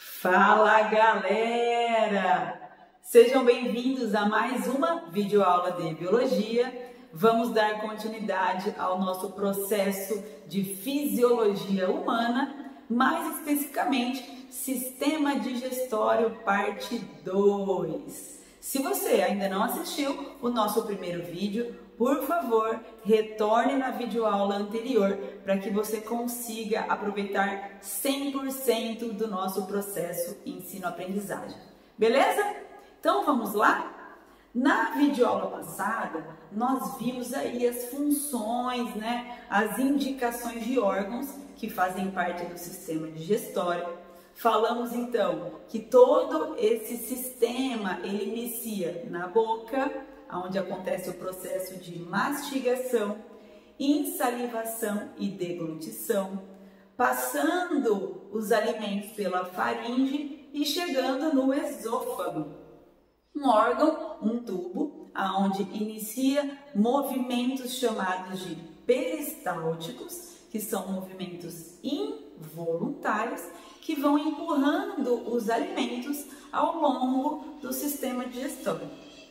Fala galera! Sejam bem-vindos a mais uma videoaula de Biologia. Vamos dar continuidade ao nosso processo de fisiologia humana, mais especificamente Sistema Digestório parte 2. Se você ainda não assistiu o nosso primeiro vídeo, por favor, retorne na videoaula anterior para que você consiga aproveitar 100% do nosso processo ensino-aprendizagem. Beleza? Então vamos lá? Na videoaula passada, nós vimos aí as funções, as indicações de órgãos que fazem parte do sistema digestório. Falamos então que todo esse sistema ele inicia na boca, onde acontece o processo de mastigação, insalivação e deglutição, passando os alimentos pela faringe e chegando no esôfago. Um órgão, um tubo, onde inicia movimentos chamados de peristálticos, que são movimentos involuntários, que vão empurrando os alimentos ao longo do sistema digestório.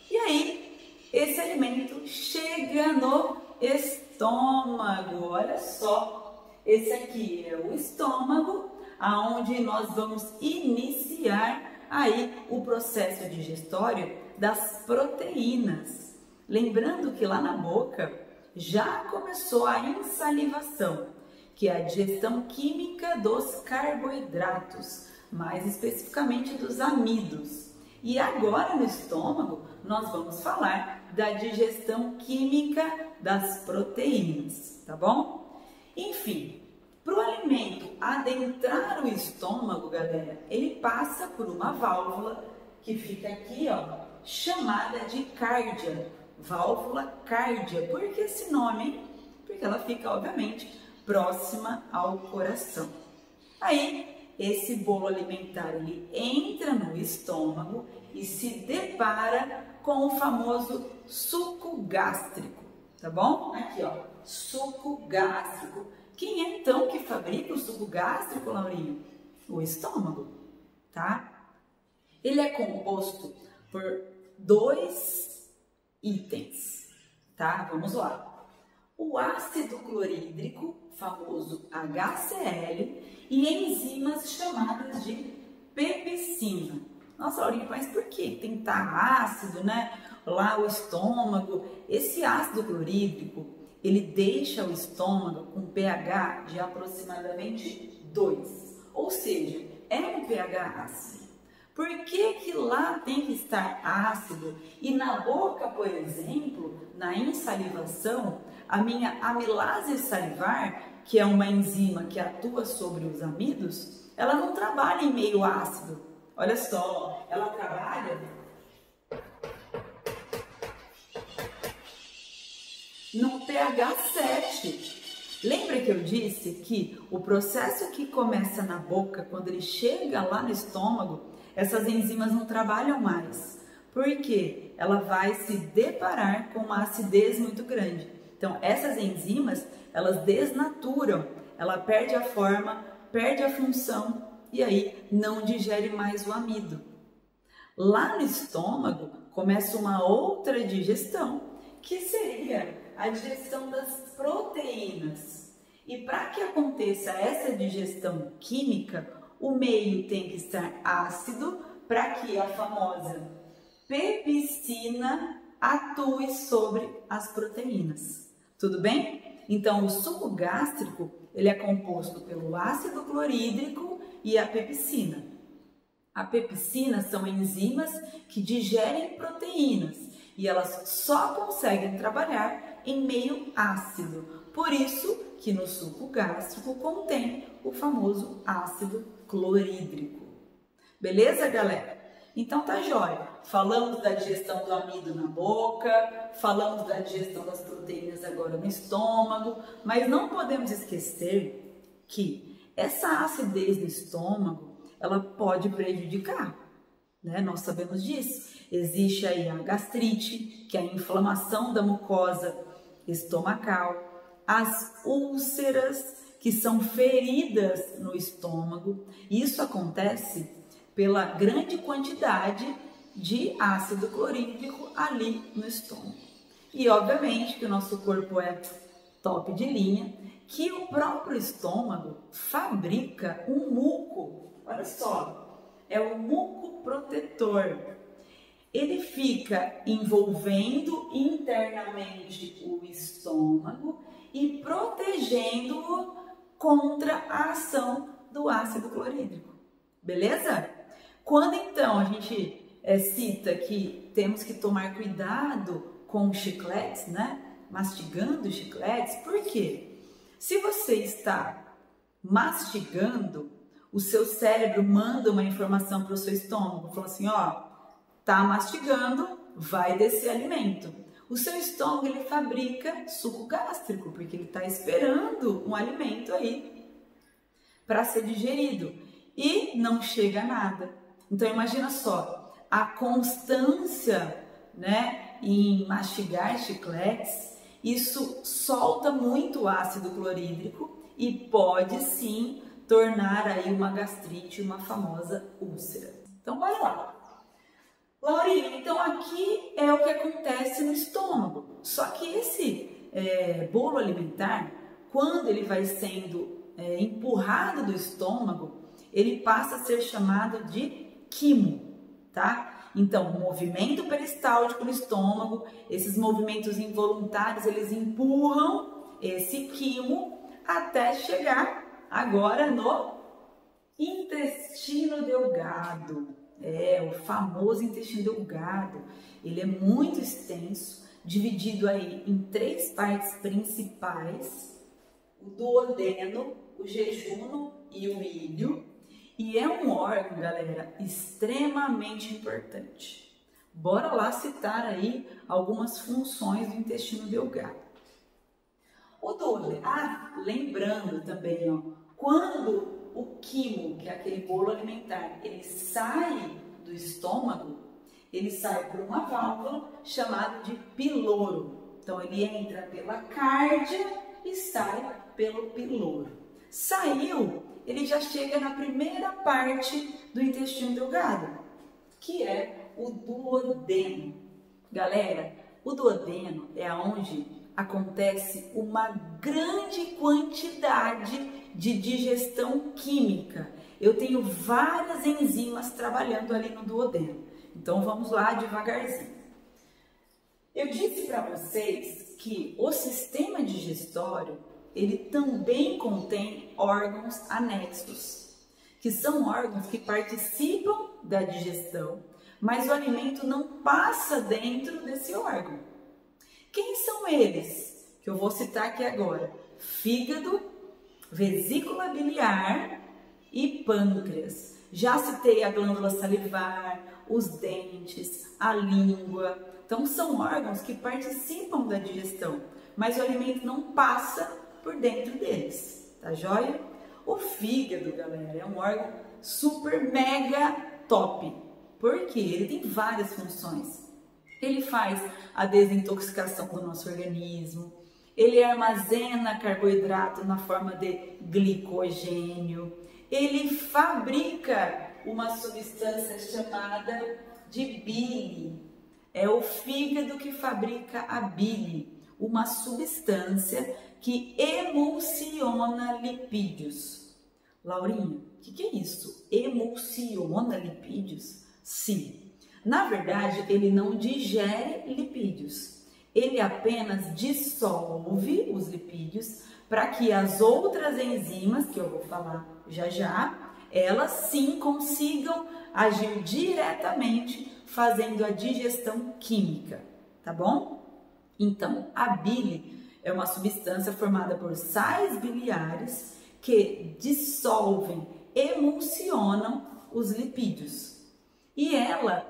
E aí, esse alimento chega no estômago. Olha só, esse aqui é o estômago, aonde nós vamos iniciar aí o processo digestório das proteínas. Lembrando que lá na boca já começou a insalivação, que é a digestão química dos carboidratos, mais especificamente dos amidos. E agora no estômago nós vamos falar da digestão química das proteínas, tá bom? Enfim, para o alimento adentrar o estômago, galera, ele passa por uma válvula que fica aqui, ó, chamada de cárdia, válvula cárdia. Por que esse nome, hein? Porque ela fica, obviamente, próxima ao coração. Aí, esse bolo alimentar, ele entra no estômago e se depara com o famoso suco gástrico, tá bom? Aqui, ó, suco gástrico. Quem é então que fabrica o suco gástrico, Laurinho? O estômago, tá? Ele é composto por dois itens, tá? Vamos lá. O ácido clorídrico, famoso HCl, e enzimas chamadas de pepsina. Nossa, Laurinha, mas por que tem que estar ácido, lá o estômago? Esse ácido clorídrico, ele deixa o estômago com pH de aproximadamente 2, ou seja, é um pH ácido. Por que lá tem que estar ácido e na boca, por exemplo, na insalivação, a minha amilase salivar, que é uma enzima que atua sobre os amidos, ela não trabalha em meio ácido. Olha só, ela trabalha no pH 7. Lembra que eu disse que o processo que começa na boca, quando ele chega lá no estômago, essas enzimas não trabalham mais, porque ela vai se deparar com uma acidez muito grande. Então, essas enzimas, elas desnaturam, ela perde a forma, perde a função e aí não digere mais o amido. Lá no estômago começa uma outra digestão, que seria a digestão das proteínas. E para que aconteça essa digestão química, o meio tem que estar ácido para que a famosa pepsina atue sobre as proteínas. Tudo bem? Então, o suco gástrico, ele é composto pelo ácido clorídrico e a pepsina. A pepsina são enzimas que digerem proteínas e elas só conseguem trabalhar em meio ácido. Por isso que no suco gástrico contém o famoso ácido clorídrico. Beleza, galera? Então tá jóia. Falamos da digestão do amido na boca, falamos da digestão das proteínas agora no estômago, mas não podemos esquecer que essa acidez no estômago, ela pode prejudicar, Nós sabemos disso. Existe aí a gastrite, que é a inflamação da mucosa estomacal, as úlceras, que são feridas no estômago. Isso acontece pela grande quantidade de ácido clorídrico ali no estômago. E obviamente que o nosso corpo é top de linha, que o próprio estômago fabrica um muco, olha só, é o muco protetor. Ele fica envolvendo internamente o estômago e protegendo-o contra a ação do ácido clorídrico, beleza? Quando então a gente cita que temos que tomar cuidado com chicletes, né? Mastigando chicletes, por quê? Se você está mastigando, o seu cérebro manda uma informação para o seu estômago, falando assim, ó, tá mastigando, vai descer alimento. O seu estômago, ele fabrica suco gástrico, porque ele está esperando um alimento aí para ser digerido e não chega a nada. Então imagina só, a constância, né, em mastigar chicletes, isso solta muito ácido clorídrico e pode sim tornar aí uma gastrite, uma famosa úlcera. Então bora lá. Laurinha, então aqui é o que acontece no estômago. Só que esse bolo alimentar, quando ele vai sendo empurrado do estômago, ele passa a ser chamado de quimo, tá? Então, o movimento peristáltico no estômago, esses movimentos involuntários, eles empurram esse quimo até chegar agora no intestino delgado. O famoso intestino delgado. Ele é muito extenso, dividido aí em 3 partes principais: o duodeno, o jejuno e o íleo. E é um órgão, galera, extremamente importante. Bora lá citar aí algumas funções do intestino delgado. O duodeno, lembrando também, ó, quando o quimo, que é aquele bolo alimentar, ele sai do estômago, ele sai por uma válvula chamada de piloro. Então ele entra pela cárdia e sai pelo piloro. Saiu, ele já chega na primeira parte do intestino delgado, que é o duodeno. Galera, o duodeno é onde acontece uma grande quantidade de digestão química. Eu tenho várias enzimas trabalhando ali no duodeno. Então vamos lá devagarzinho. Eu disse para vocês que o sistema digestório, ele também contém órgãos anexos, que são órgãos que participam da digestão, mas o alimento não passa dentro desse órgão. Quem são eles? Que eu vou citar aqui agora: fígado, vesícula biliar e pâncreas. Já citei a glândula salivar, os dentes, a língua. Então são órgãos que participam da digestão, mas o alimento não passa por dentro deles, tá joia? O fígado, galera, é um órgão super mega top, porque ele tem várias funções. Ele faz a desintoxicação do nosso organismo, ele armazena carboidrato na forma de glicogênio, ele fabrica uma substância chamada de bile. É o fígado que fabrica a bile, uma substância que emulsiona lipídios. Laurinha, o que é isso? Emulsiona lipídios? Sim. Na verdade, ele não digere lipídios. Ele apenas dissolve os lipídios para que as outras enzimas, que eu vou falar já já, elas sim consigam agir diretamente fazendo a digestão química, tá bom? Então, a bile é uma substância formada por sais biliares que dissolvem, emulsionam os lipídios. E ela,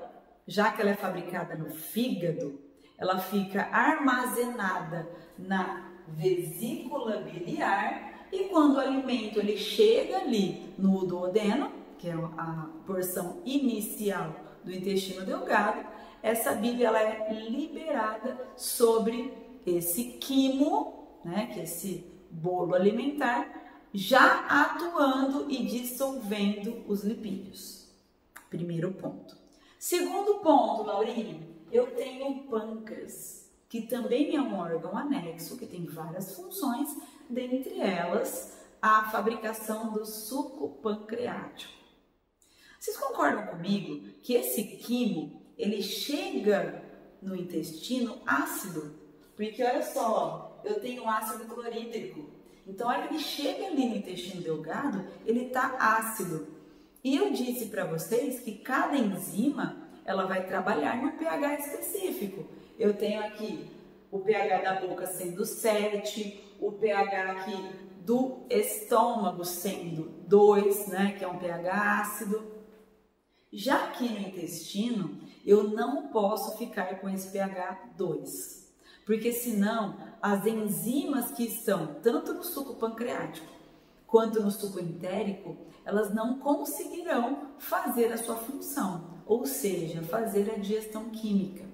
já que ela é fabricada no fígado, ela fica armazenada na vesícula biliar e quando o alimento ele chega ali no duodeno, que é a porção inicial do intestino delgado, essa bile ela é liberada sobre esse quimo, né, que é esse bolo alimentar, já atuando e dissolvendo os lipídios. Primeiro ponto. Segundo ponto, Laurinha, eu tenho o pâncreas, que também é um órgão anexo, que tem várias funções, dentre elas a fabricação do suco pancreático. Vocês concordam comigo que esse quimo, ele chega no intestino ácido? Porque olha só, eu tenho ácido clorídrico. Então, a hora que ele chega ali no intestino delgado, ele está ácido. E eu disse para vocês que cada enzima, ela vai trabalhar no pH específico. Eu tenho aqui o pH da boca sendo 7, o pH aqui do estômago sendo 2, né, que é um pH ácido. Já aqui no intestino, eu não posso ficar com esse pH 2. Porque senão as enzimas que estão tanto no suco pancreático quanto no suco entérico, elas não conseguirão fazer a sua função, ou seja, fazer a digestão química.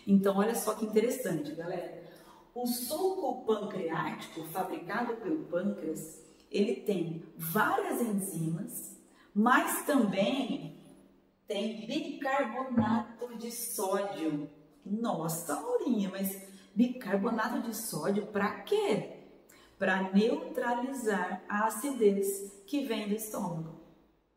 Então, olha só que interessante, galera. O suco pancreático, fabricado pelo pâncreas, ele tem várias enzimas, mas também tem bicarbonato de sódio. Nossa, Laurinha, mas bicarbonato de sódio para quê? Para neutralizar a acidez que vem do estômago,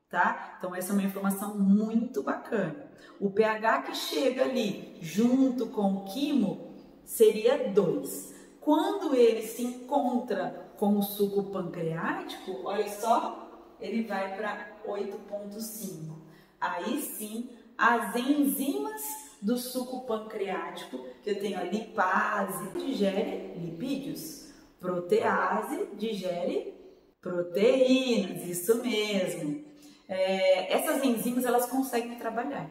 tá? Então essa é uma informação muito bacana. O pH que chega ali junto com o quimo seria 2. Quando ele se encontra com o suco pancreático, olha só, ele vai para 8,5. Aí sim, as enzimas do suco pancreático, que eu tenho a lipase, digere lipídios, protease, digere proteínas, isso mesmo. Essas enzimas, elas conseguem trabalhar,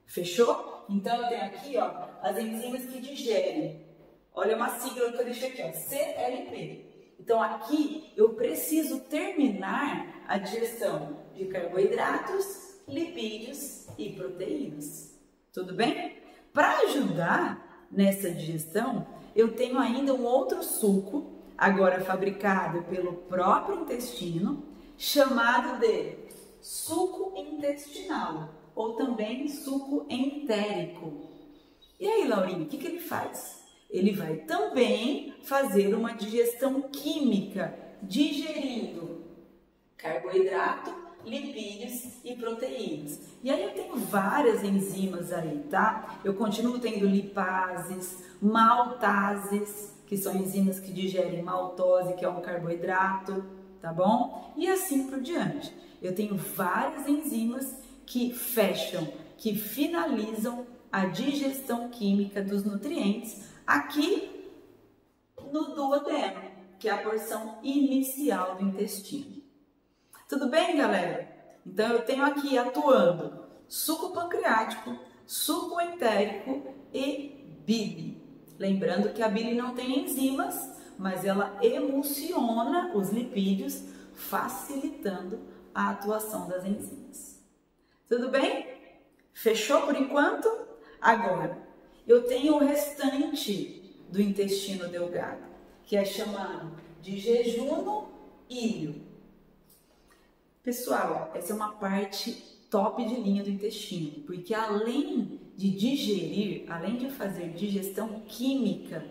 fechou? Então, eu tenho aqui, ó, as enzimas que digerem, olha uma sigla que eu deixei aqui, ó, CLP. Então, aqui, eu preciso terminar a digestão de carboidratos, lipídios e proteínas. Tudo bem? Para ajudar nessa digestão, eu tenho ainda um outro suco, agora fabricado pelo próprio intestino, chamado de suco intestinal, ou também suco entérico. E aí, Laurinha, o que ele faz? Ele vai também fazer uma digestão química, digerindo carboidrato, lipídios e proteínas. E aí eu tenho várias enzimas aí, tá? Eu continuo tendo lipases, maltases, que são enzimas que digerem maltose, que é um carboidrato, tá bom? E assim por diante. Eu tenho várias enzimas que fecham, que finalizam a digestão química dos nutrientes aqui no duodeno, que é a porção inicial do intestino. Tudo bem, galera? Então, eu tenho aqui atuando suco pancreático, suco entérico e bile. Lembrando que a bile não tem enzimas, mas ela emulsiona os lipídios, facilitando a atuação das enzimas. Tudo bem? Fechou por enquanto? Agora, eu tenho o restante do intestino delgado, que é chamado de jejuno íleo. Pessoal, essa é uma parte top de linha do intestino, porque além de digerir, além de fazer digestão química,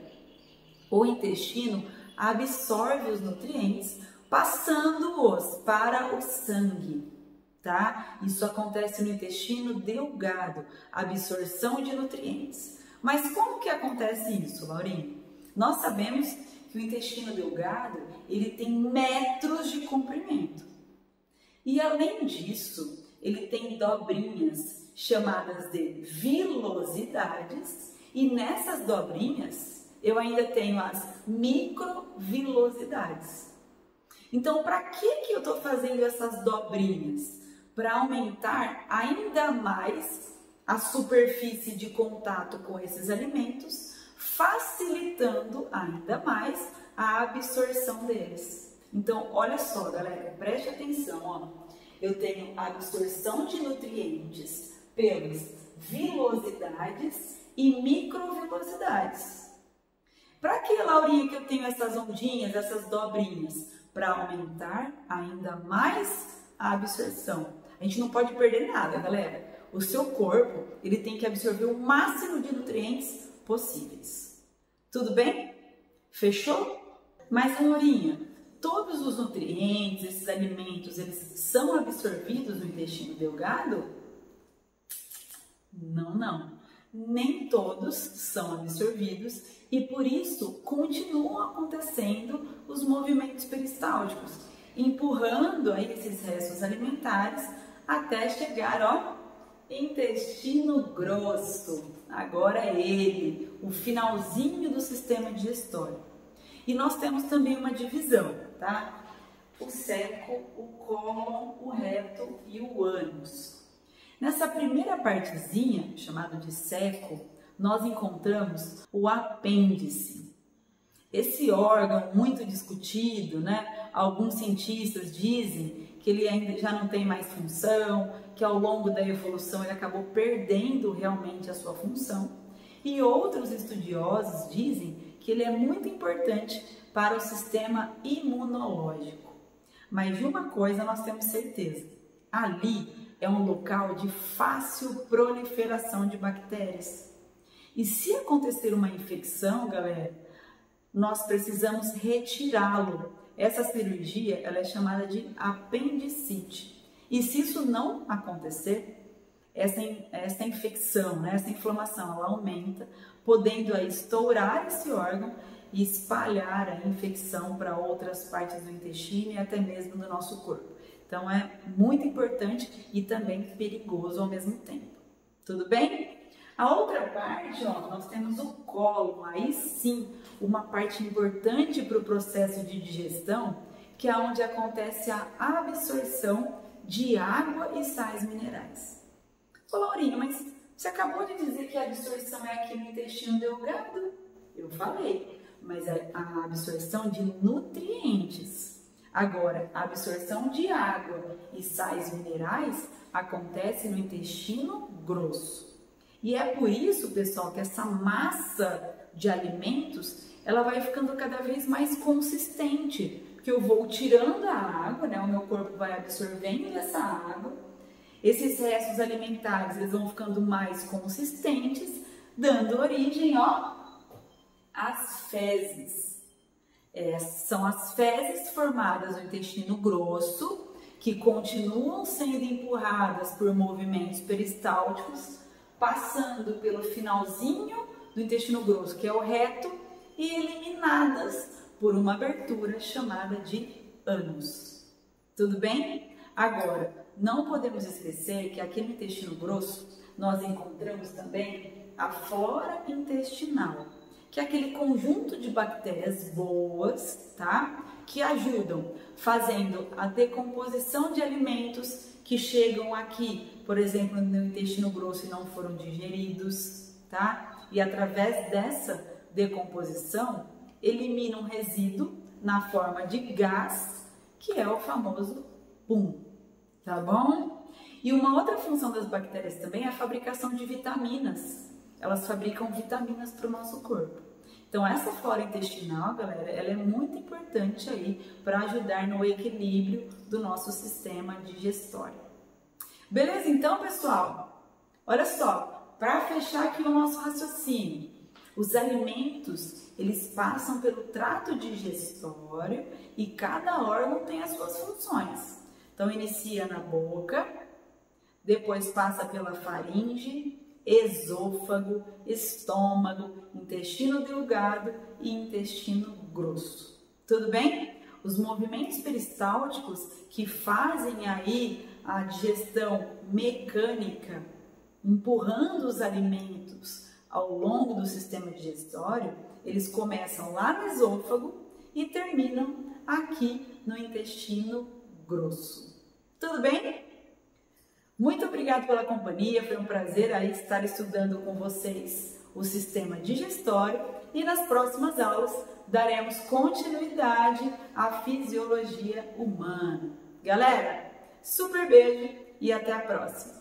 o intestino absorve os nutrientes, passando-os para o sangue, tá? Isso acontece no intestino delgado, absorção de nutrientes. Mas como que acontece isso, Laurinha? Nós sabemos que o intestino delgado, ele tem metros de comprimento. E além disso, ele tem dobrinhas chamadas de vilosidades, e nessas dobrinhas eu ainda tenho as microvilosidades. Então, para que eu estou fazendo essas dobrinhas? Para aumentar ainda mais a superfície de contato com esses alimentos, facilitando ainda mais a absorção deles. Então, olha só, galera, preste atenção, ó. Eu tenho absorção de nutrientes pelas vilosidades e microvilosidades. Para que, Laurinha, que eu tenho essas ondinhas, essas dobrinhas? Para aumentar ainda mais a absorção. A gente não pode perder nada, galera. O seu corpo, ele tem que absorver o máximo de nutrientes possíveis. Tudo bem? Fechou? Mas, Lourinha, todos os nutrientes, esses alimentos, eles são absorvidos no intestino delgado? Não. Nem todos são absorvidos e por isso continuam acontecendo os movimentos peristálticos, empurrando aí esses restos alimentares até chegar ao intestino grosso. Agora é ele, o finalzinho do sistema digestório. E nós temos também uma divisão, tá? O seco, o cólon, o reto e o ânus. Nessa primeira partezinha, chamada de seco, nós encontramos o apêndice. Esse órgão muito discutido, né? Alguns cientistas dizem que ele ainda já não tem mais função, que ao longo da evolução ele acabou perdendo realmente a sua função. E outros estudiosos dizem que ele é muito importante para o sistema imunológico. Mas de uma coisa nós temos certeza, ali é um local de fácil proliferação de bactérias. E se acontecer uma infecção, galera, nós precisamos retirá-lo. Essa cirurgia ela é chamada de apendicite. E se isso não acontecer, essa infecção, né, essa inflamação, ela aumenta, podendo aí estourar esse órgão e espalhar a infecção para outras partes do intestino e até mesmo do nosso corpo. Então é muito importante e também perigoso ao mesmo tempo. Tudo bem? A outra parte, ó, nós temos o cólon, aí sim, uma parte importante para o processo de digestão, que é onde acontece a absorção de água e sais minerais. Ô Laurinha, mas você acabou de dizer que a absorção é aqui no intestino delgado? Eu falei, mas a absorção de nutrientes. Agora, a absorção de água e sais minerais acontece no intestino grosso. E é por isso, pessoal, que essa massa de alimentos, ela vai ficando cada vez mais consistente, porque eu vou tirando a água, né? O meu corpo vai absorvendo essa água. Esses restos alimentares, eles vão ficando mais consistentes, dando origem, ó, às fezes. São as fezes formadas no intestino grosso, que continuam sendo empurradas por movimentos peristálticos, passando pelo finalzinho do intestino grosso, que é o reto, e eliminadas por uma abertura chamada de ânus. Tudo bem? Agora, não podemos esquecer que aqui no intestino grosso nós encontramos também a flora intestinal, que é aquele conjunto de bactérias boas, tá? Que ajudam fazendo a decomposição de alimentos que chegam aqui, por exemplo, no intestino grosso e não foram digeridos, tá? E através dessa decomposição, elimina um resíduo na forma de gás, que é o famoso pum, tá bom? E uma outra função das bactérias também é a fabricação de vitaminas. Elas fabricam vitaminas para o nosso corpo. Então, essa flora intestinal, galera, ela é muito importante aí para ajudar no equilíbrio do nosso sistema digestório. Beleza? Então, pessoal, olha só, para fechar aqui o nosso raciocínio, os alimentos, eles passam pelo trato digestório e cada órgão tem as suas funções. Então, inicia na boca, depois passa pela faringe, esôfago, estômago, intestino delgado e intestino grosso. Tudo bem? Os movimentos peristálticos que fazem aí a digestão mecânica, empurrando os alimentos ao longo do sistema digestório, eles começam lá no esôfago e terminam aqui no intestino grosso. Tudo bem? Muito obrigada pela companhia, foi um prazer aí estar estudando com vocês o sistema digestório e nas próximas aulas daremos continuidade à fisiologia humana. Galera, super beijo e até a próxima!